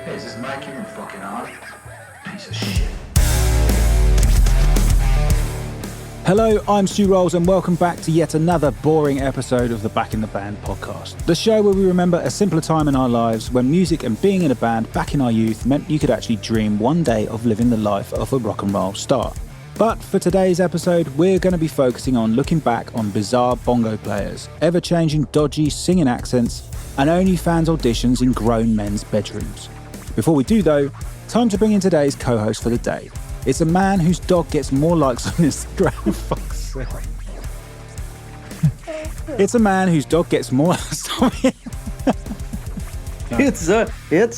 Hey, is this Mike you fucking on? Piece of shit. Hello, I'm Stu Rolls and welcome back to yet another boring episode of the Back in the Band podcast. The show where we remember a simpler time in our lives when music and being in a band back in our youth meant you could actually dream one day of living the life of a rock and roll star. But for today's episode, we're going to be focusing on looking back on bizarre bongo players, ever-changing dodgy singing accents, and OnlyFans auditions in grown men's bedrooms. Before we do though, time to bring in today's co-host for the day. It's a man whose dog gets more likes on Instagram. Fuck's sake. It's a man whose dog gets more... Sorry. It's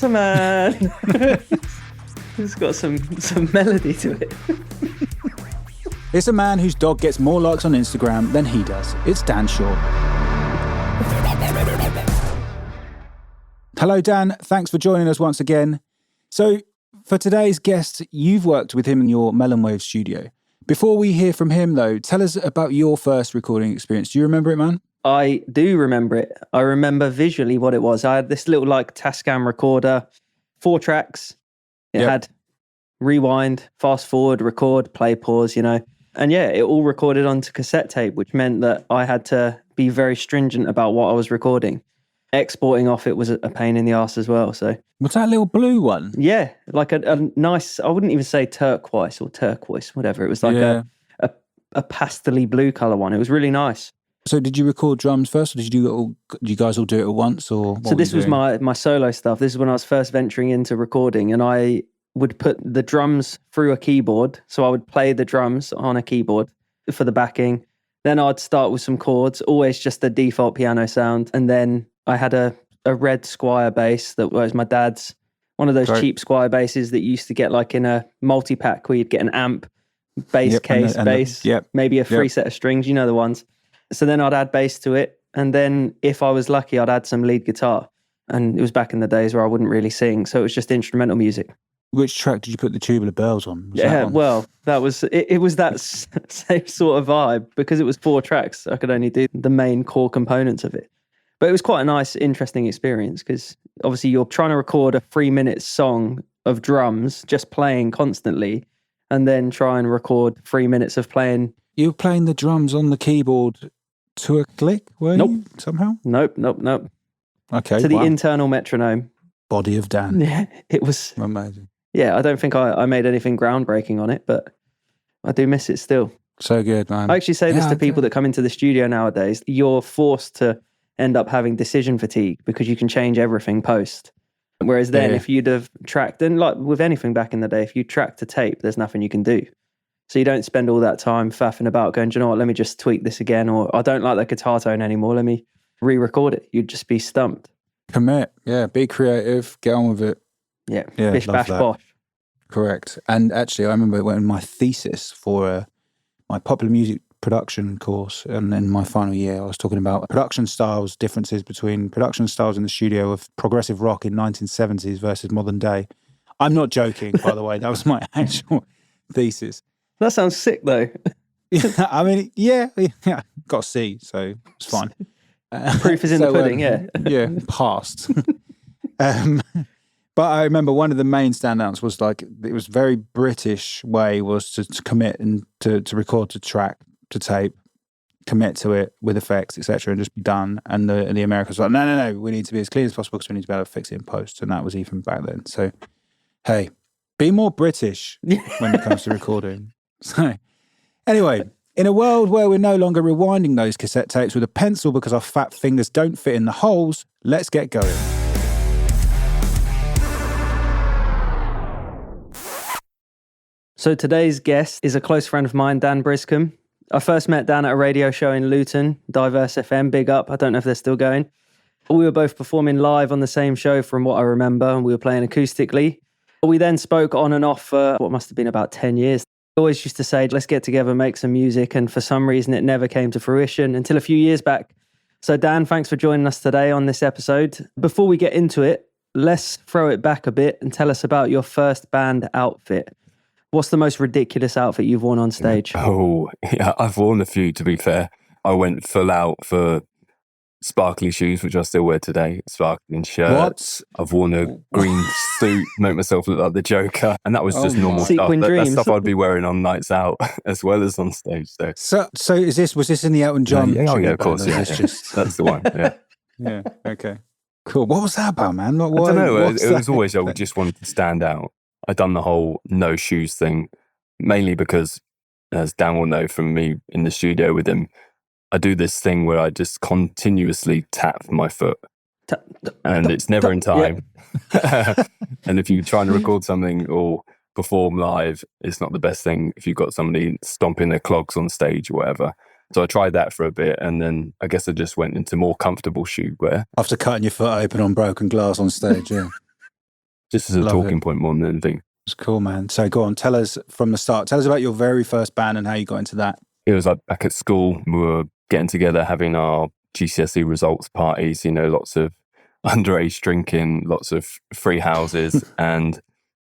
a man. It's got some melody to it. It's a man whose dog gets more likes on Instagram than he does. It's Dan Shaw. Hello, Dan. Thanks for joining us once again. So, for today's guest, you've worked with him in your Melonwave studio. Before we hear from him, though, tell us about your first recording experience. Do you remember it, man? I do remember it. I remember visually what it was. I had this little Tascam recorder, 4 tracks. It had rewind, fast forward, record, play, pause, And yeah, it all recorded onto cassette tape, which meant that I had to be very stringent about what I was recording. Exporting off it was a pain in the arse as well. So what's that little blue one? Yeah, like a nice, I wouldn't even say turquoise, whatever. It was like a pastely blue color one. It was really nice. So did you record drums first, or did you guys all do it at once? Or so this was my solo stuff. This is when I was first venturing into recording, and I would put the drums through a keyboard. So I would play the drums on a keyboard for the backing. Then I'd start with some chords, always just the default piano sound. And then I had a red Squire bass that was my dad's, one of those cheap Squire basses that you used to get like in a multi-pack where you'd get an amp, bass case, bass, maybe a free set of strings, the ones. So then I'd add bass to it. And then if I was lucky, I'd add some lead guitar. And it was back in the days where I wouldn't really sing. So it was just instrumental music. Which track did you put the Tubular Bells on? That was it was that same sort of vibe because it was 4 tracks. I could only do the main core components of it. But it was quite a nice, interesting experience because obviously you're trying to record a 3-minute song of drums, just playing constantly, and then try and record 3 minutes of playing. You were playing the drums on the keyboard to a click, were you, somehow? Nope. Okay, to the internal metronome. Body of Dan. Yeah, it was... Amazing. Yeah, I don't think I made anything groundbreaking on it, but I do miss it still. So good, man. I actually say this to people that come into the studio nowadays. You're forced to end up having decision fatigue because you can change everything post. Whereas then if you'd have tracked, and like with anything back in the day, if you tracked a tape, there's nothing you can do. So you don't spend all that time faffing about going, do you know what, let me just tweak this again, or I don't like that guitar tone anymore, let me re-record it. You'd just be stumped. Commit, be creative, get on with it. Yeah, bish, bash, bosh. Correct. And actually, I remember when my thesis for my popular music production course, and in my final year, I was talking about production styles, differences between production styles in the studio of progressive rock in 1970s versus modern day. I'm not joking, by the way. That was my actual thesis. That sounds sick, though. I mean, got a C, so it's fine. Proof is in the pudding, passed. But I remember one of the main standouts was it was very British way was to commit and to record to track, to tape, commit to it with effects, etc., and just be done. And the Americans were like, no, we need to be as clean as possible because we need to be able to fix it in post. And that was even back then. So, hey, be more British when it comes to recording. So, anyway, in a world where we're no longer rewinding those cassette tapes with a pencil because our fat fingers don't fit in the holes, let's get going. So today's guest is a close friend of mine, Dan Briscombe. I first met Dan at a radio show in Luton, Diverse FM, big up. I don't know if they're still going. We were both performing live on the same show from what I remember, and we were playing acoustically. We then spoke on and off for what must have been about 10 years. I always used to say, let's get together, make some music, and for some reason it never came to fruition until a few years back. So Dan, thanks for joining us today on this episode. Before we get into it, let's throw it back a bit and tell us about your first band outfit. What's the most ridiculous outfit you've worn on stage? Oh, yeah, I've worn a few, to be fair. I went full out for sparkly shoes, which I still wear today, sparkling shirt. What? I've worn a green suit, make myself look like the Joker. And that was just normal stuff. Sequin That's dreams. stuff I'd be wearing on nights out as well as on stage. So Was this in the Elton John? yeah, tribute of course. band, or Yeah, is this just... that's the one. Yeah. Yeah, okay. Cool. What was that about, man? Like, I don't know. what's It was that? always, I just wanted to stand out. I'd done the whole no shoes thing, mainly because, as Dan will know from me in the studio with him, I do this thing where I just continuously tap my foot. And it's never in time. And if you're trying to record something or perform live, it's not the best thing if you've got somebody stomping their clogs on stage or whatever. So I tried that for a bit, and then I guess I just went into more comfortable shoe wear. After cutting your foot open on broken glass on stage, yeah. Just as a talking point more than anything. It's cool, man. So go on, tell us from the start. Tell us about your very first band and how you got into that. It was like back at school, we were getting together, having our GCSE results parties, lots of underage drinking, lots of free houses. And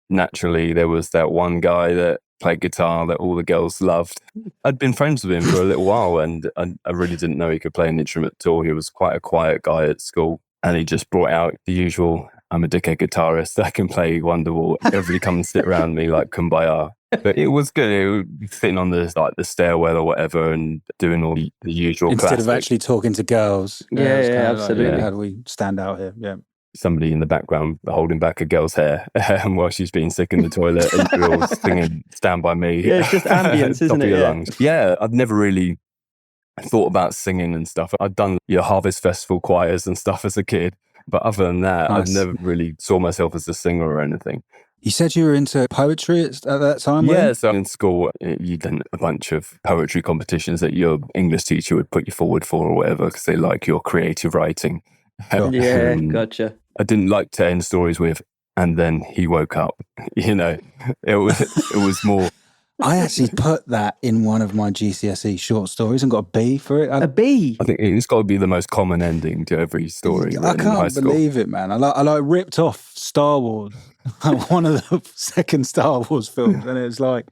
naturally, there was that one guy that played guitar that all the girls loved. I'd been friends with him for a little while, and I really didn't know he could play an instrument at all. He was quite a quiet guy at school, and he just brought out the usual, I'm a dickhead guitarist, I can play Wonderwall. Everybody come and sit around me like Kumbaya. But it was good. It was sitting on the stairwell or whatever and doing all the usual Instead classics. of actually talking to girls. Yeah, it's kind of absolutely. Like, how do we stand out here? Yeah. Somebody in the background holding back a girl's hair while she's being sick in the toilet, and we're all singing Stand By Me. Yeah, it's just ambience, Top isn't of it? your Yeah. lungs. Yeah, I'd never really thought about singing and stuff. I'd done your Harvest Festival choirs and stuff as a kid, but other than that, Nice. I've never really saw myself as a singer or anything. You said you were into poetry at that time, Yeah, right? so in school, you done a bunch of poetry competitions that your English teacher would put you forward for or whatever, because they like your creative writing. Sure. Yeah, gotcha. I didn't like to end stories with, and then he woke up. It was more. I actually put that in one of my GCSE short stories and got a B for it. A B. I think it's got to be the most common ending to every story. I written in high can't school. believe it, man. I ripped off Star Wars, one of the second Star Wars films, and it was like,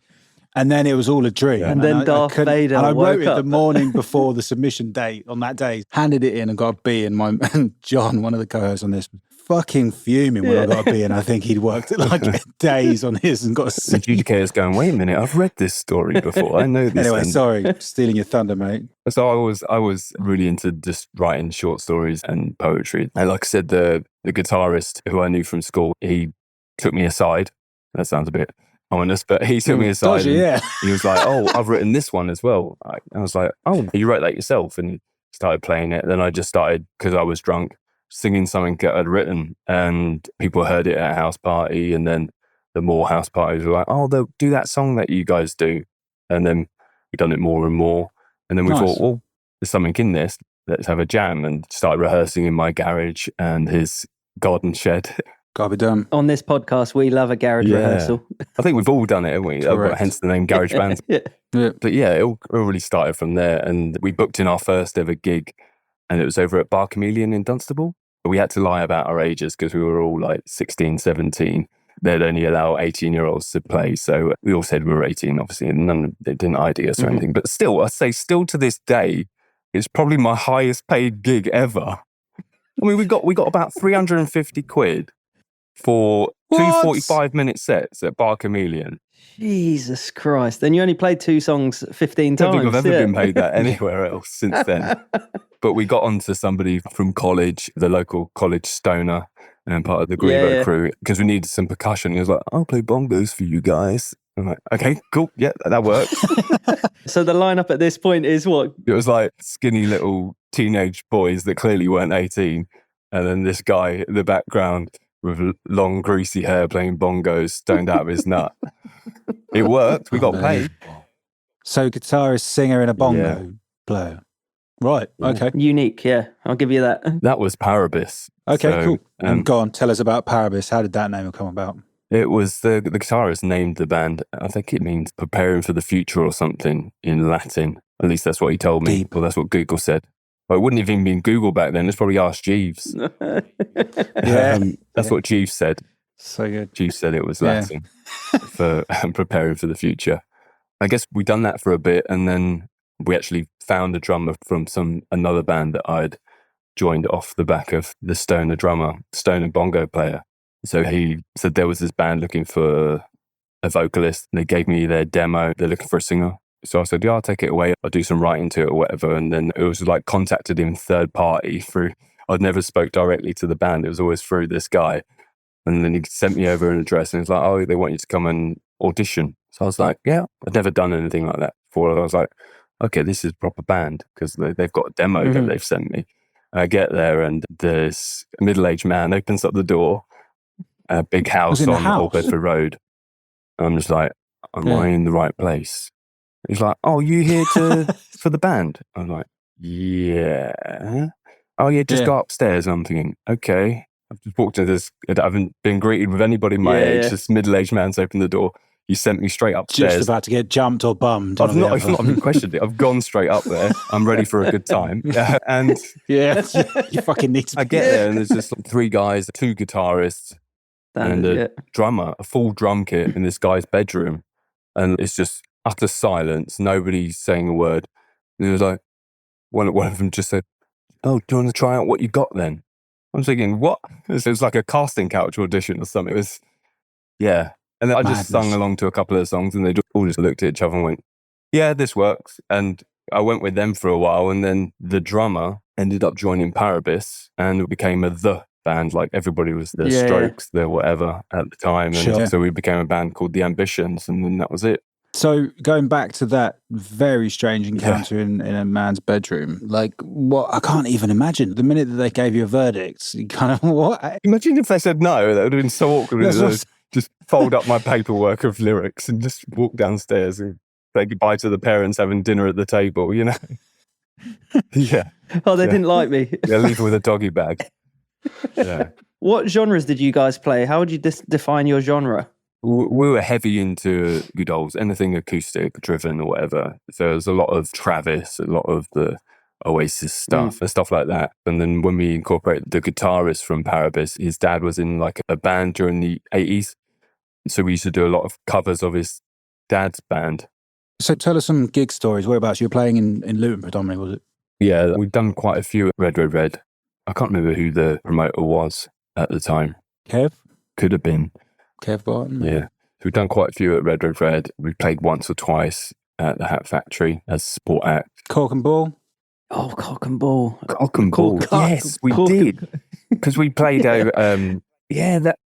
and then it was all a dream. And then Darth Vader And I wrote woke it up. the morning before the submission date on that day, handed it in and got a B. And John, one of the co-hosts on this, fucking fuming when I got a B, and I think he'd worked like days on his and got a The C. adjudicator's going, wait a minute, I've read this story before. I know this. Anyway, And sorry, stealing your thunder, mate. so I was really into just writing short stories and poetry. And like I said, the guitarist who I knew from school, he took me aside. That sounds a bit ominous, but he took me aside. Dodgy, and yeah. He was like, oh, I've written this one as well. I was like, oh, you wrote that yourself? And started playing it. Then I just started, because I was drunk, singing something that I'd written, and people heard it at a house party. And then the more house parties were like, oh, they'll do that song that you guys do. And then we've done it more and more. And then we Nice. thought, well, there's something in this. Let's have a jam, and started rehearsing in my garage and his garden shed. Gotta be done. On this podcast, we love a garage Yeah. rehearsal. I think we've all done it, haven't we? Correct. Hence the name Garage Band. Yeah. Yeah. But yeah, it all really started from there. And we booked in our first ever gig, and it was over at Bar Chameleon in Dunstable. We had to lie about our ages because we were all like 16, 17. They'd only allow 18-year-olds to play. So we all said we were 18, obviously, and they didn't ID us or anything. But still, I'd say still to this day, it's probably my highest paid gig ever. I mean, we got about 350 quid for two What? 45-minute sets at Bar Chameleon. Jesus Christ. And you only played 2 songs 15 I times. don't think I've ever yeah. been paid that anywhere else since then. But we got onto somebody from college, the local college stoner, and part of the Grebo Yeah. crew, because we needed some percussion. He was like, I'll play bongos for you guys. I'm like, okay, cool. Yeah, that works. So the lineup at this point is what? It was like skinny little teenage boys that clearly weren't 18. And then this guy in the background with long, greasy hair playing bongos, stoned out of his nut. It worked. We got paid. So guitarist, singer, and a bongo Yeah. player. Right. Okay. Unique, yeah. I'll give you that. That was Parabis. Okay. So, Cool. And go on. Tell us about Parabis. How did that name come about? It was the guitarist named the band. I think it means preparing for the future or something in Latin. At least that's what he told me. Deep. Well, that's what Google said. Well, it wouldn't have even been Google back then. It's probably Ask Jeeves. Yeah. That's what Jeeves said. So good. Jeeves said it was Yeah. Latin for preparing for the future. I guess we'd done that for a bit, and then we actually found a drummer from another band that I'd joined off the back of the stoner drummer, stoner bongo player. So he said there was this band looking for a vocalist. They gave me their demo. They're looking for a singer. So I said, yeah, I'll take it away. I'll do some writing to it or whatever. And then it was like contacted him third party through, I'd never spoke directly to the band. It was always through this guy. And then he sent me over an address and he was like, oh, they want you to come and audition. So I was like, yeah, I'd never done anything like that before. I was like, okay, this is a proper band because they've got a demo that they've sent me. I get there and this middle-aged man opens up the door, a big house on Old Bedford Road. And I'm just like, am I in the right place? He's like, oh, you here for the band? I'm like, yeah. Oh, yeah, just go upstairs. I'm thinking, okay. I've just walked into this, I haven't been greeted with anybody my age. This middle-aged man's opened the door. He sent me straight upstairs. Just about to get jumped or bummed. I've not even questioned it. I've gone straight up there. I'm ready for a good time. And you fucking need to. I get there and there's just like 3 guys, 2 guitarists, and a drummer, a full drum kit in this guy's bedroom. And it's just utter silence. Nobody's saying a word. And it was like, one of them just said, oh, do you want to try out what you got then? I'm thinking, what? It was like a casting couch audition or something. It was, yeah. And then I just sung along to a couple of songs and they all just looked at each other and went, yeah, this works. And I went with them for a while. And then the drummer ended up joining Parabis and became the band. Like everybody was the Strokes, the whatever at the time. And so we became a band called The Ambitions. And then that was it. So going back to that very strange encounter in a man's bedroom, like what? I can't even imagine. The minute that they gave you a verdict, you kind of, what? Imagine if they said no, that would have been so awkward. Just fold up my paperwork of lyrics and just walk downstairs and say goodbye to the parents having dinner at the table, you know? Yeah. Oh, they didn't like me. Yeah, leave with a doggy bag. Yeah. What genres did you guys play? How would you define your genre? We were heavy into good olds, anything acoustic driven or whatever. So there's a lot of Travis, a lot of the Oasis stuff and stuff like that. And then when we incorporated the guitarist from Parabis, his dad was in like a band during the 80s. So we used to do a lot of covers of his dad's band. So tell us some gig stories. Whereabouts you were playing in Luton predominantly, was it? Yeah, we've done quite a few at Red, Red, Red. I can't remember who the promoter was at the time. Kev? Could have been. Kev Barton? Yeah. So we've done quite a few at Red, Red, Red. We played once or twice at the Hat Factory as a support act. Cork and Ball? Oh, Cock and Ball. Cock and Ball. Yes, we did. Because we played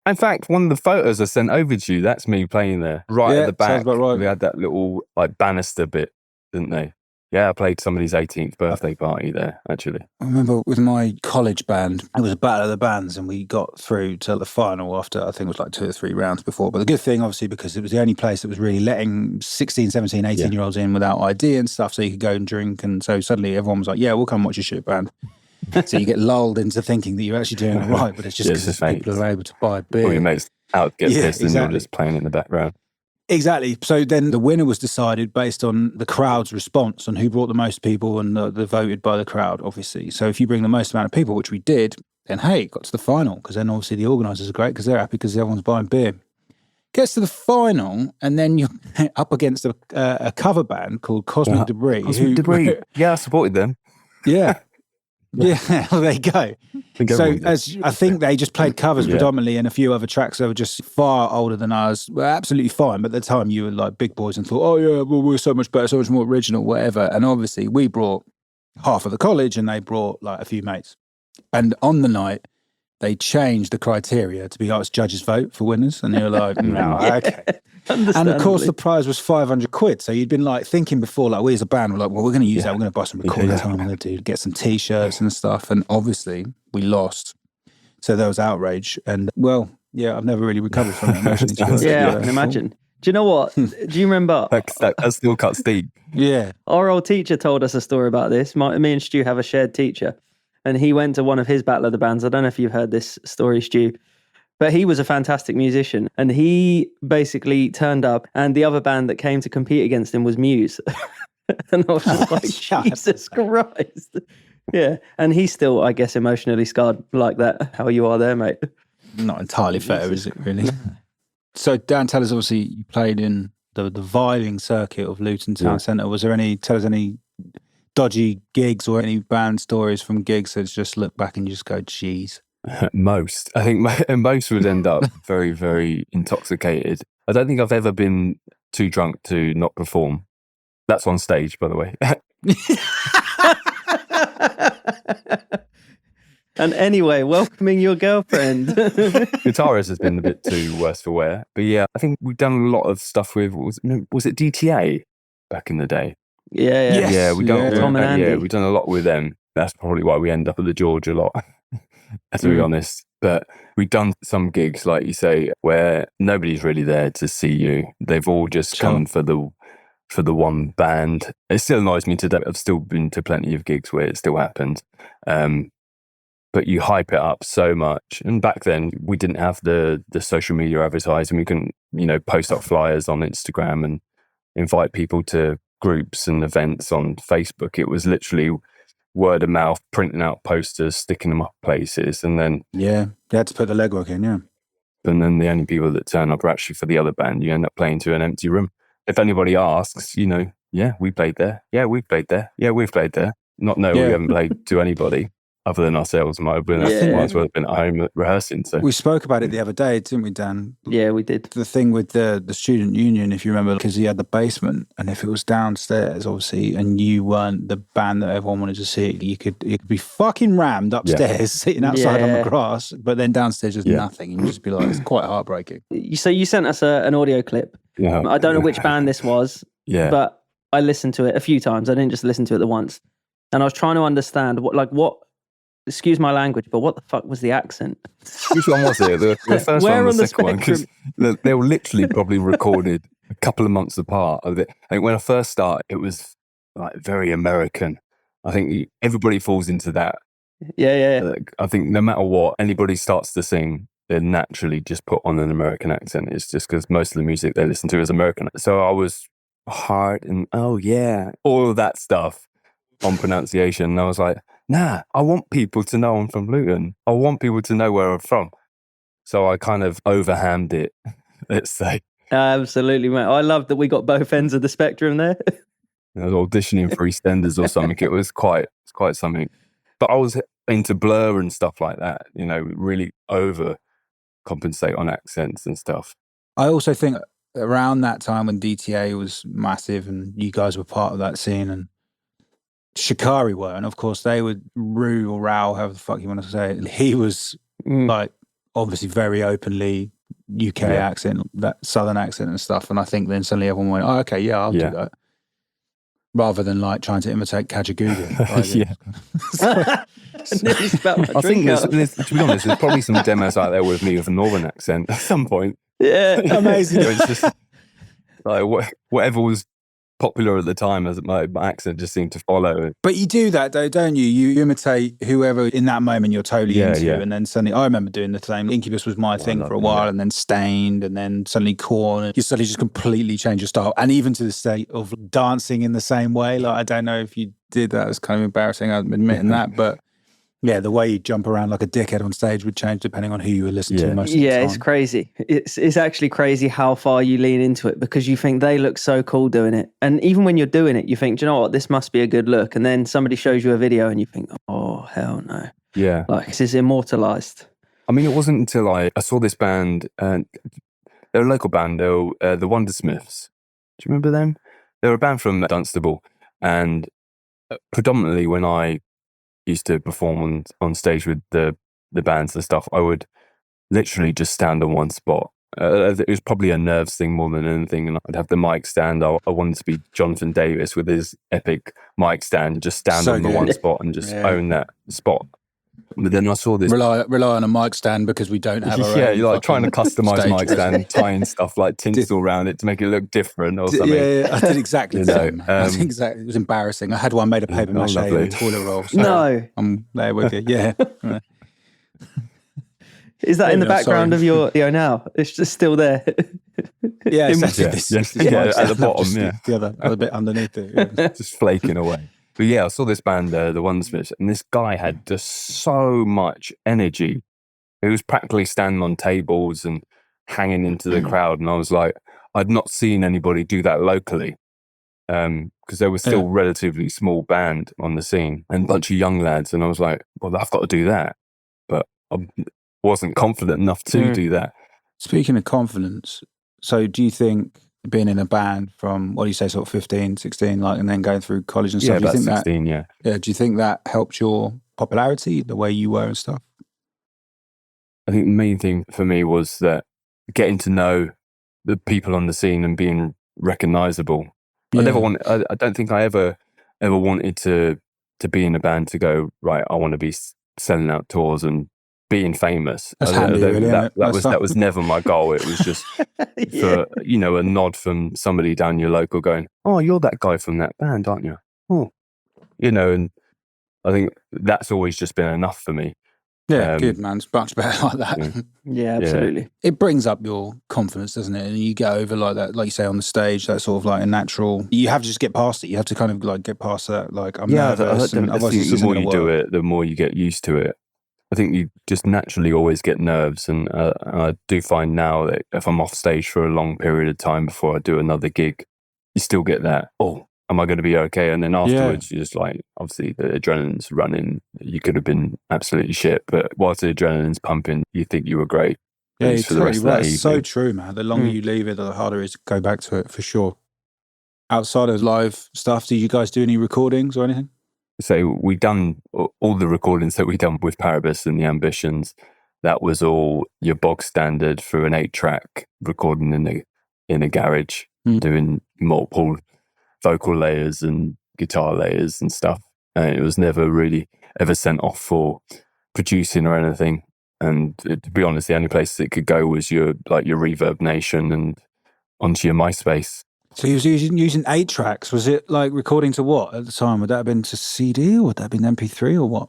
in fact, one of the photos I sent over to you, that's me playing there. Right at the back. Sounds about right. We had that little like banister bit, didn't they? Yeah, I played somebody's 18th birthday party there, actually. I remember with my college band, it was a battle of the bands and we got through to the final after, I think it was like 2 or 3 rounds before. But the good thing, obviously, because it was the only place that was really letting 16, 17, 18-year-olds in without ID and stuff, so you could go and drink. And so suddenly everyone was like, yeah, we'll come watch your shit band. So you get lulled into thinking that you're actually doing it right, but it's just because people are able to buy beer. All your mates out get pissed and you're just playing in the background. Exactly. So then the winner was decided based on the crowd's response on who brought the most people and the voted by the crowd, obviously. So if you bring the most amount of people, which we did, then hey, it got to the final because then obviously the organisers are great because they're happy because everyone's buying beer. Gets to the final and then you're up against a cover band called Cosmic Debris. Debris. Yeah, I supported them. Yeah. Yeah, well, there you go. So I think they just played covers predominantly and a few other tracks that were just far older than ours. Were absolutely fine, but at the time you were like big boys and thought, oh yeah, well, we're so much better, so much more original, whatever. And obviously we brought half of the college and they brought like a few mates. And on the night, they changed the criteria to be like judges vote for winners. And they were like, no, okay. And of course the prize was 500 quid. So you'd been like thinking before, like we as a band were like, well, we're going to use that. We're going to buy some recording time. We're going to get some t-shirts and stuff. And obviously we lost. So there was outrage. And well, yeah, I've never really recovered from it emotionally. I can imagine. Do you know what? Do you remember? That still cuts deep. Yeah. Our old teacher told us a story about this. Me and Stu have a shared teacher. And he went to one of his Battle of the Bands. I don't know if you've heard this story, Stu. But he was a fantastic musician. And he basically turned up and the other band that came to compete against him was Muse. And I was just like, Jesus Christ. Yeah. And he's still, I guess, emotionally scarred like that. How you are there, mate. Not entirely fair, is it really? So Dan, tell us, obviously, you played in the violin circuit of Luton Town Centre. Was there any dodgy gigs or any band stories from gigs that just look back and you just go, geez? Most. I think most would end up very, very intoxicated. I don't think I've ever been too drunk to not perform. That's on stage, by the way. And anyway, welcoming your girlfriend. Guitarist has been a bit too worse for wear. But yeah, I think we've done a lot of stuff with, was it DTA back in the day? Yeah. Yes. Yeah, we done Tom and Andy. Yeah, we've done a lot with them. That's probably why we end up at the George a lot, to be honest. But we've done some gigs, like you say, where nobody's really there to see you. They've all just come for the one band. It still annoys me today. I've still been to plenty of gigs where it still happens. But you hype it up so much. And back then we didn't have the social media advertising. We couldn't, post up flyers on Instagram and invite people to groups and events on Facebook. It was literally word of mouth, printing out posters, sticking them up places. And then they had to put the legwork in, yeah. And then the only people that turn up are actually for the other band. You end up playing to an empty room. If anybody asks, yeah, we played there. Yeah, we've played there. Yeah, we've played there. We haven't played to anybody other than ourselves. Might as well have been at home rehearsing. So we spoke about it the other day, didn't we, Dan? Yeah, we did. The thing with the student union, if you remember, because he had the basement, and if it was downstairs, obviously, and you weren't the band that everyone wanted to see, you could be fucking rammed upstairs, sitting outside on the grass, but then downstairs there's nothing, and you just be like, it's quite heartbreaking. So you sent us an audio clip. Yeah. I don't know which band this was, but I listened to it a few times. I didn't just listen to it the once, and I was trying to understand what. Excuse my language, but what the fuck was the accent? Which one was it? The first one or the second one? Because they were literally probably recorded a couple of months apart. I think when I first started, it was like very American. I think everybody falls into that. Yeah. I think no matter what, anybody starts to sing, they naturally just put on an American accent. It's just because most of the music they listen to is American. So I was hard and all of that stuff on pronunciation. And I was like, nah, I want people to know I'm from Luton. I want people to know where I'm from. So I kind of overhammed it, let's say. Absolutely, mate. I love that we got both ends of the spectrum there. I was auditioning for EastEnders or something. It was quite something. But I was into Blur and stuff like that, really overcompensate on accents and stuff. I also think around that time when DTA was massive and you guys were part of that scene, and Shikari were, and of course they would Roo or Rao, however the fuck you want to say it. He was like obviously very openly UK accent, that southern accent and stuff, and I think then suddenly everyone went, oh, okay, I'll do that, rather than like trying to imitate Kajagoogoo. I think there's, to be honest, there's probably some demos out there with me with a northern accent at some point. Yeah, amazing. It's just like whatever was popular at the time, as my accent just seemed to follow. But you do that though, don't you? You imitate whoever in that moment you're totally into, and then suddenly I remember doing the same. Incubus was my thing for a while, and then Stained, and then suddenly Korn, and you suddenly just completely change your style, and even to the state of dancing in the same way. Like I don't know if you did that. It's kind of embarrassing, I'm admitting that, but yeah, the way you jump around like a dickhead on stage would change depending on who you were listening to most of the time. It's crazy. It's actually crazy how far you lean into it, because you think they look so cool doing it. And even when you're doing it, you think, do you know what, this must be a good look. And then somebody shows you a video and you think, oh, hell no. Yeah. Like, this is immortalized. I mean, it wasn't until I saw this band, they're a local band, they were the Wondersmiths. Do you remember them? They were a band from Dunstable. And predominantly when I used to perform on stage with the bands and stuff, I would literally just stand on one spot. It was probably a nerves thing more than anything, and I'd have the mic stand. I wanted to be Jonathan Davis with his epic mic stand, just stand on the one spot and just own that spot. But then I saw this... Rely on a mic stand because we don't have our own. You're like trying to customise mic stand, tying stuff like tinsel around it to make it look different or something. Yeah, I did exactly the same. It was embarrassing. I had one made of paper mache with toilet roll. So no. I'm there with you, yeah. Is that in the background of your video now? It's just still there. Yeah, at the bottom, the other bit underneath it. Just flaking away. But yeah, I saw this band, the Wondersmiths, and this guy had just so much energy. He was practically standing on tables and hanging into the crowd. And I was like, I'd not seen anybody do that locally. because there was still a relatively small band on the scene and a bunch of young lads. And I was like, well, I've got to do that. But I wasn't confident enough to do that. Speaking of confidence, so do you think being in a band from, what do you say, sort of 15, 16, like, and then going through college and stuff, Yeah, do you about think 16, that, do you think that helped your popularity, the way you were and stuff? I think the main thing for me was that getting to know the people on the scene and being recognizable. I don't think I ever wanted to be in a band to go, right, I want to be selling out tours and being famous. That's handy, really, that was never my goal. It was just for, a nod from somebody down your local going, oh, you're that guy from that band, aren't you? Oh, and I think that's always just been enough for me. Yeah, good, man. It's much better like that. Yeah, absolutely. Yeah. It brings up your confidence, doesn't it? And you get over like that, like you say, on the stage, that's sort of like a natural, you have to just get past it. You have to kind of like get past that, like, I'm nervous. I think the more you do it, the more you get used to it. I think you just naturally always get nerves. And I do find now that if I'm off stage for a long period of time before I do another gig, you still get that, oh, am I going to be okay? And then afterwards, you're just like, obviously the adrenaline's running. You could have been absolutely shit, but whilst the adrenaline's pumping, you think you were great. Yeah, it's totally right. It's so true, man. The longer you leave it, the harder it is to go back to it, for sure. Outside of live stuff, did you guys do any recordings or anything? So we done all the recordings that we done with Parabis and the Ambitions. That was all your bog standard for an 8-track recording in a garage, doing multiple vocal layers and guitar layers and stuff. And it was never really ever sent off for producing or anything. And to be honest, the only place it could go was your Reverb Nation and onto your MySpace. So he was using 8 tracks. Was it like recording to what at the time? Would that have been to CD or would that have been MP3 or what?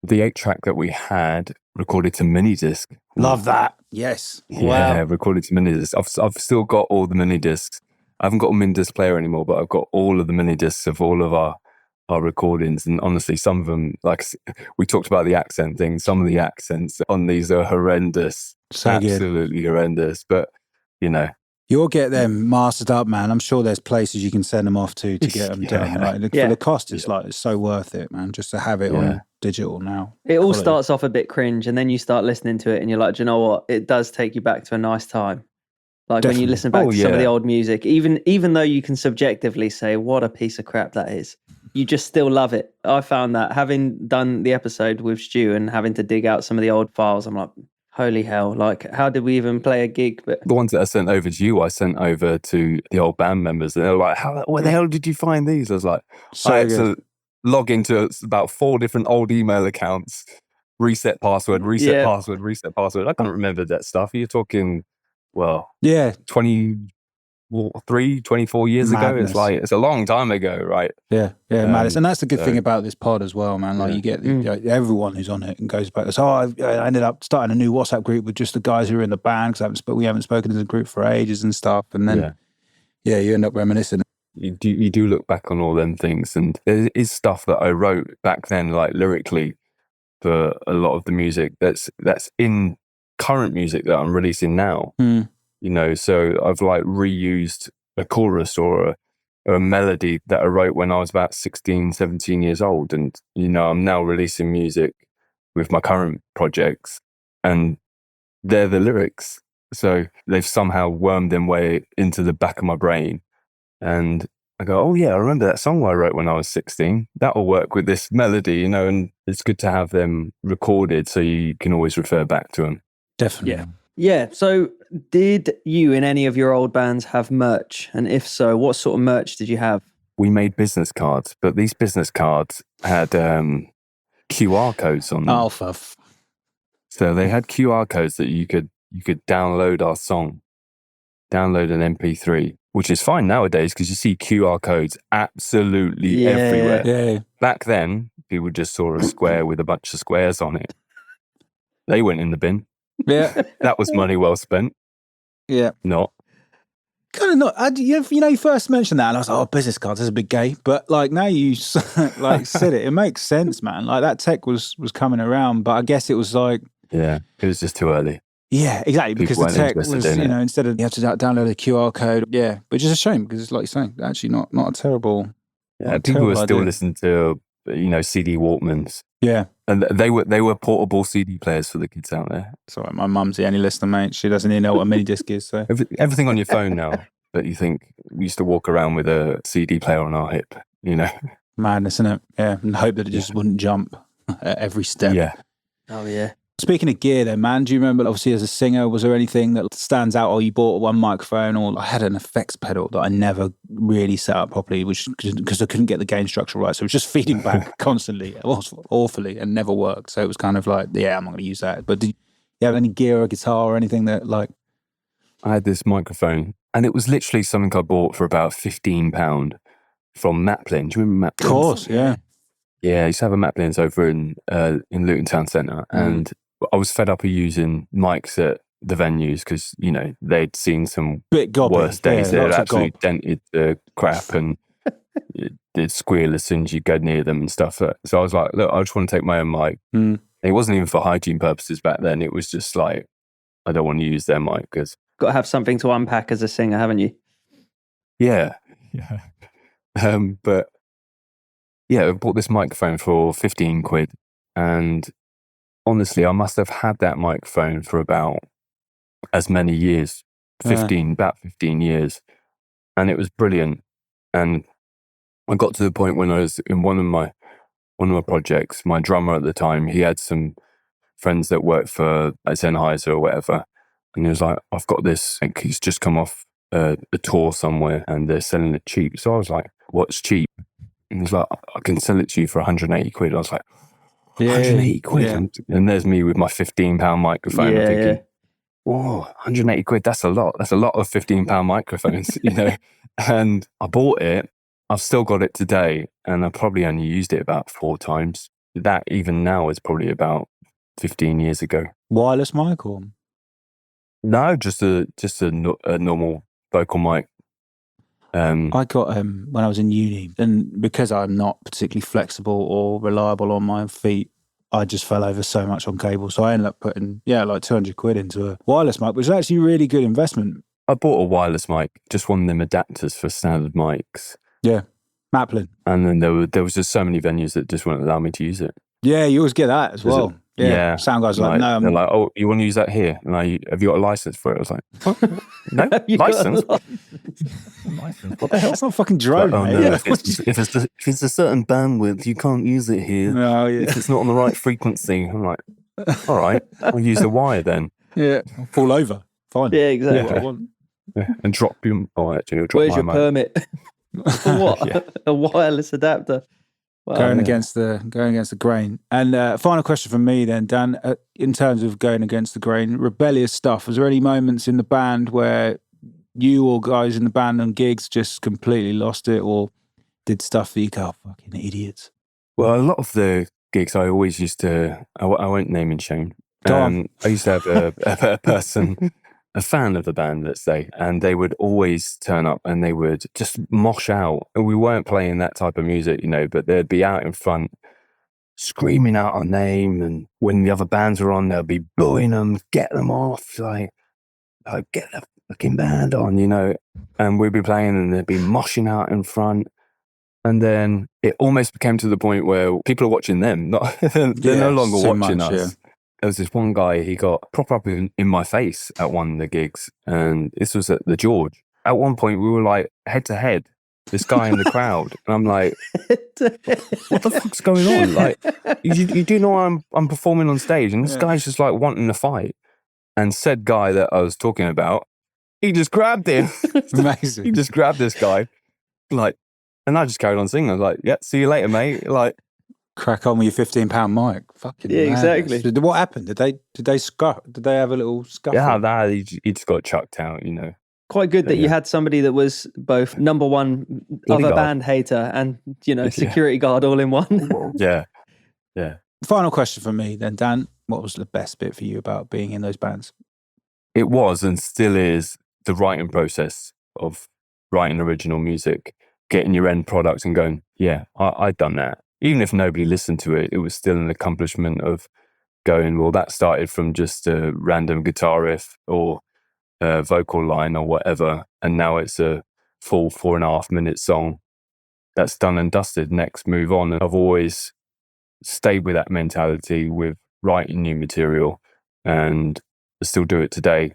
The 8-track that we had recorded to mini disc. Love that. Yes. Yeah, recorded to mini disc. I've still got all the mini discs. I haven't got a mini disc player anymore, but I've got all of the mini discs of all of our recordings. And honestly, some of them, like we talked about the accent thing, some of the accents on these are horrendous. So absolutely horrendous. But, you'll get them mastered up, man. I'm sure there's places you can send them off to get them done. Like, for the cost, it's so worth it, man, just to have it on digital now. It all starts off a bit cringe and then you start listening to it and you're like, do you know what? It does take you back to a nice time. Like when you listen back to some of the old music, even though you can subjectively say, what a piece of crap that is, you just still love it. I found that having done the episode with Stu and having to dig out some of the old files, I'm like, holy hell, like how did we even play a gig? But the ones that I sent over to you, I sent over to the old band members and they were like, where the hell did you find these? I was like, I had to log into about 4 different old email accounts, reset password, reset password. I can't remember that stuff. You're talking, 24 years ago. It's like, it's a long time ago, right? Yeah, madness. And that's the good thing about this pod as well, man. Like you get everyone who's on it and goes back. So I ended up starting a new WhatsApp group with just the guys who are in the band because we haven't spoken as a group for ages and stuff. And then, you end up reminiscing. You do look back on all them things, and there is stuff that I wrote back then, like lyrically, for a lot of the music that's in current music that I'm releasing now. So I've like reused a chorus or a melody that I wrote when I was about 16, 17 years old. And, I'm now releasing music with my current projects and they're the lyrics. So they've somehow wormed their way into the back of my brain. And I go, oh yeah, I remember that song I wrote when I was 16. That'll work with this melody, and it's good to have them recorded so you can always refer back to them. Definitely. Yeah. So did you in any of your old bands have merch? And if so, what sort of merch did you have? We made business cards, but these business cards had QR codes on them. So they had QR codes that you could download our song, download an MP3, which is fine nowadays because you see QR codes absolutely everywhere. Yeah. Back then, people just saw a square with a bunch of squares on it. They went in the bin. Yeah. That was money well spent. Yeah. Not. Kind of not. You first mentioned that and I was like, oh, business cards, that's a bit gay. But like now you like said it makes sense, man. Like that tech was coming around, but I guess it was like... Yeah, it was just too early. Yeah, exactly. Because People the weren't tech was, interested in it. instead of you have to download a QR code. Yeah, which is a shame because it's like you're saying, actually not a terrible. Yeah, people were still listening to, CD Walkmans. Yeah. And they were portable CD players for the kids out there. Sorry, my mum's the only listener, mate. She doesn't even know what a mini disc is. So Everything on your phone now that you think we used to walk around with a CD player on our hip, Madness, isn't it? Yeah, and hope that it just wouldn't jump at every step. Yeah. Oh, yeah. Speaking of gear then, man, do you remember, obviously as a singer, was there anything that stands out, or you bought one microphone, or I had an effects pedal that I never really set up properly, which because I couldn't get the gain structure right. So it was just feeding back constantly, awfully, and never worked. So it was kind of like, yeah, I'm not going to use that. But did you have any gear or guitar or anything that like... I had this microphone, and it was literally something I bought for about £15 from Maplin. Do you remember Maplin? Of course, yeah. Yeah, I used to have a Maplins over in Luton Town Centre, and I was fed up of using mics at the venues because, they'd seen some worse days. They'd absolutely dented the crap and they'd squeal as soon as you go near them and stuff. So I was like, look, I just want to take my own mic. It wasn't even for hygiene purposes back then. It was just like, I don't want to use their mic because... Got to have something to unpack as a singer, haven't you? Yeah. But yeah, I bought this microphone for 15 quid, and honestly, I must have had that microphone for about as many years, about 15 years, and it was brilliant. And I got to the point when I was in one of my projects, my drummer at the time, he had some friends that worked for Sennheiser or whatever, and he was like, I've got this, like, he's just come off a tour somewhere and they're selling it cheap. So I was like, what's cheap? And he's like, I can sell it to you for 180 quid. I was like, 180 quid? Yeah. And there's me with my £15 microphone. I'm thinking, whoa, 180 quid, that's a lot. That's a lot of £15 microphones, And I bought it. I've still got it today, and I probably only used it about 4 times. That even now is probably about 15 years ago. Wireless mic or? No, just a normal vocal mic. I got when I was in uni, and because I'm not particularly flexible or reliable on my feet, I just fell over so much on cable. So I ended up putting like 200 quid into a wireless mic, which is actually a really good investment. I bought a wireless mic, just one of them adapters for standard mics. Yeah, Maplin. And then there was just so many venues that just wouldn't allow me to use it. Yeah, you always get that as well. Yeah. Sound guys are like, no. They're like, oh, you want to use that here? And have you got a license for it? I was like, what? No, license? License? What the hell? It's not fucking drone, like, mate. No, if it's a certain bandwidth, you can't use it here. No, yeah. If it's not on the right frequency. I'm like, all right, I'll use the wire then. Yeah, I'll fall over. Fine. Yeah, exactly. Yeah. And drop you. Oh, actually, I'll drop Where's your permit? For what? A wireless adapter. Wow, going against the grain. And final question from me then, Dan. In terms of going against the grain, rebellious stuff. Was there any moments in the band where you or guys in the band on gigs just completely lost it, or did stuff that you go, fucking idiots? Well, a lot of the gigs I always used to. I won't name and shame. I used to have a person. A fan of the band, let's say, and they would always turn up and they would just mosh out. And we weren't playing that type of music, but they'd be out in front screaming out our name, and when the other bands were on, they'll be booing them, get them off, like get the fucking band on, and we'd be playing and they'd be moshing out in front. And then it almost became to the point where people are watching them, they're no longer watching us. Yeah. There was this one guy, he got proper up in my face at one of the gigs, and this was at the George. At one point, we were like head to head, this guy in the crowd, and I'm like, what the fuck's going on? Like, you do know I'm performing on stage, and this guy's just like wanting to fight. And said guy that I was talking about, he just grabbed him. Amazing. He just grabbed this guy, like, and I just carried on singing. I was like, yeah, see you later, mate. Like, crack on with your £15 mic. Fucking yeah, exactly. What happened? Did they scuff? Did they have a little scuffle? Yeah, he just got chucked out. Quite good that you had somebody that was both number one other band hater and security guard all in one. Yeah. Final question from me then, Dan. What was the best bit for you about being in those bands? It was and still is the writing process of writing original music, getting your end product and going, yeah, I've done that. Even if nobody listened to it, it was still an accomplishment of going, well, that started from just a random guitar riff or a vocal line or whatever, and now it's a full 4.5 minute song that's done and dusted. Next, move on. And I've always stayed with that mentality with writing new material, and I still do it today.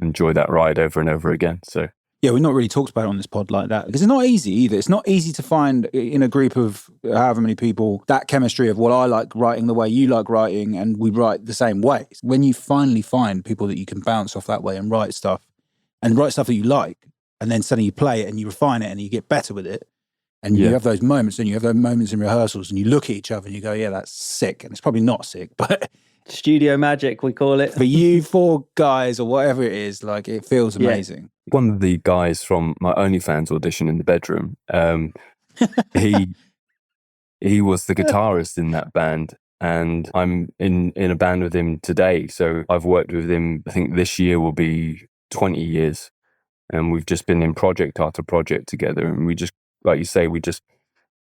Enjoy that ride over and over again. So yeah, we've not really talked about it on this pod like that because it's not easy either. It's not easy to find in a group of however many people that chemistry of, well, I like writing the way you like writing and we write the same way. When you finally find people that you can bounce off that way and write stuff that you like, and then suddenly you play it and you refine it and you get better with it, and you have those moments, and you have those moments in rehearsals and you look at each other and you go, yeah, that's sick. And it's probably not sick, but studio magic, we call it. For you 4 guys or whatever it is, like, it feels amazing. One of the guys from my OnlyFans audition in the bedroom, he was the guitarist in that band, and I'm in a band with him today. So I've worked with him, I think this year will be 20 years, and we've just been in project after project together, and we just, like you say, we just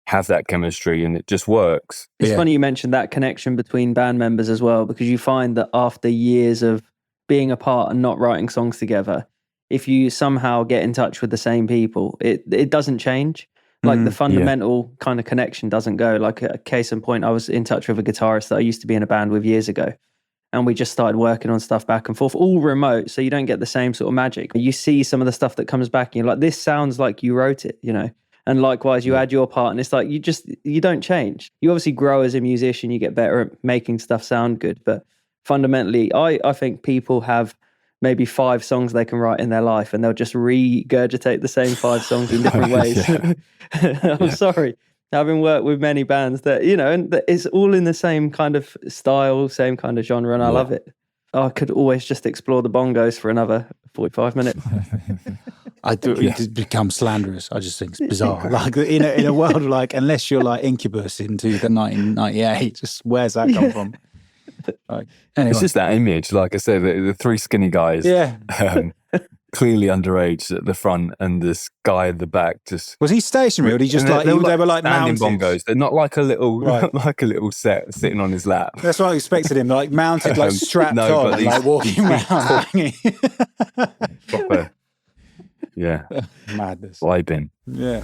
have that chemistry and it just works. It's funny you mentioned that connection between band members as well, because you find that after years of being apart and not writing songs together, if you somehow get in touch with the same people, it doesn't change. Like the fundamental kind of connection doesn't go. Like a case in point, I was in touch with a guitarist that I used to be in a band with years ago, and we just started working on stuff back and forth, all remote, so you don't get the same sort of magic. You see some of the stuff that comes back and you're like, this sounds like you wrote it, you know? And likewise, you add your part, and it's like you don't change. You obviously grow as a musician, you get better at making stuff sound good. But fundamentally, I think people have maybe 5 songs they can write in their life, and they'll just regurgitate the same 5 songs in different ways. I'm sorry. Having worked with many bands that, you know, and it's all in the same kind of style, same kind of genre, and I love it. I could always just explore the bongos for another 45 minutes. I do. It becomes slanderous. I just think it's bizarre. Like in a world like, unless you're like Incubus into the 1998, just where's that come from? Like, anyway. It's just that image, like I said, the 3 skinny guys, clearly underage at the front, and this guy at the back. Just was he stationary, or did he just like they were like mounted bongos? They're not like a little, like a little set sitting on his lap. That's what I expected him, like mounted, like strapped on, and, like walking around hanging. Proper. Yeah. Madness. Vibing. Yeah.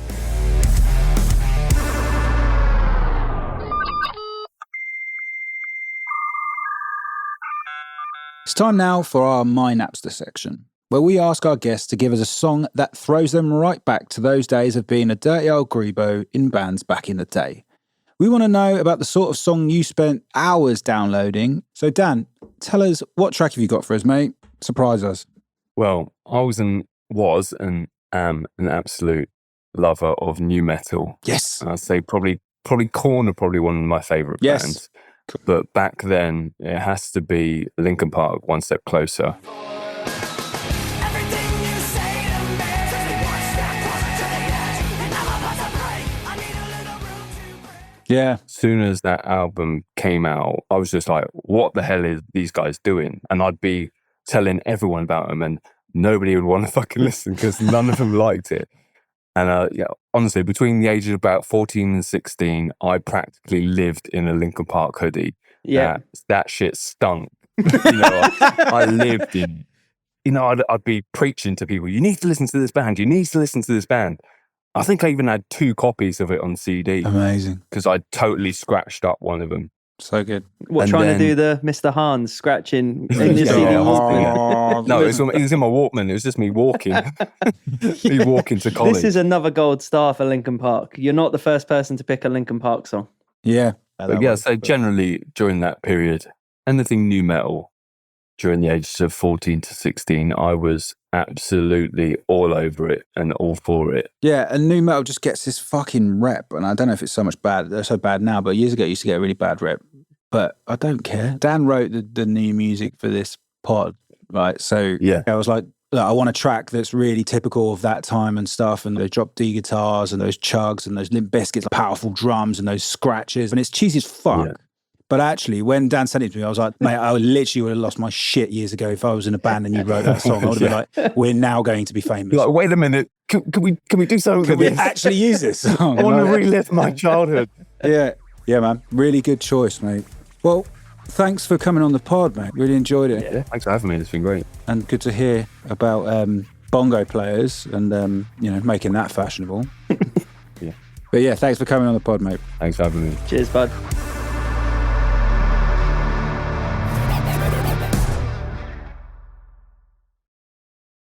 It's time now for our My Napster section, where we ask our guests to give us a song that throws them right back to those days of being a dirty old grebo in bands back in the day. We want to know about the sort of song you spent hours downloading. So Dan, tell us, what track have you got for us, mate? Surprise us. Well, I was and am an absolute lover of new metal. Yes. And I'd say probably Korn are probably one of my favourite bands. Cool. But back then, it has to be Linkin Park, One Step Closer. Yeah. As soon as that album came out, I was just like, what the hell is these guys doing? And I'd be telling everyone about them, and nobody would want to fucking listen because none of them liked it. And honestly, between the ages of about 14 and 16, I practically lived in a Linkin Park hoodie. Yeah. That shit stunk. I lived in it. I'd be preaching to people, you need to listen to this band. You need to listen to this band. I think I even had 2 copies of it on CD. Amazing. Because I totally scratched up one of them. So good. What, trying to do the Mr. Hans scratching in your CD? No, it was in my Walkman. It was just me walking. Me walking to college. This is another gold star for Linkin Park. You're not the first person to pick a Linkin Park song. Yeah. So generally during that period, anything new metal during the ages of 14 to 16, I was absolutely all over it and all for it. Yeah, and new metal just gets this fucking rep, and I don't know if it's so bad. They're so bad now, but years ago it used to get a really bad rep. But I don't care. Dan wrote the new music for this pod, right? So I was like, look, I want a track that's really typical of that time and stuff, and those drop D guitars and those chugs and those Limp Bizkit powerful drums and those scratches, and it's cheesy as fuck. Yeah. But actually, when Dan sent it to me, I was like, mate, I literally would have lost my shit years ago if I was in a band and you wrote that song. I would have been like, we're now going to be famous. Like, wait a minute, can we do something? Can we actually use this song? I want to relive my childhood. Yeah, man. Really good choice, mate. Well, thanks for coming on the pod, mate. Really enjoyed it. Yeah, thanks for having me. It's been great. And good to hear about bongo players and, making that fashionable. Yeah. But yeah, thanks for coming on the pod, mate. Thanks for having me. Cheers, bud.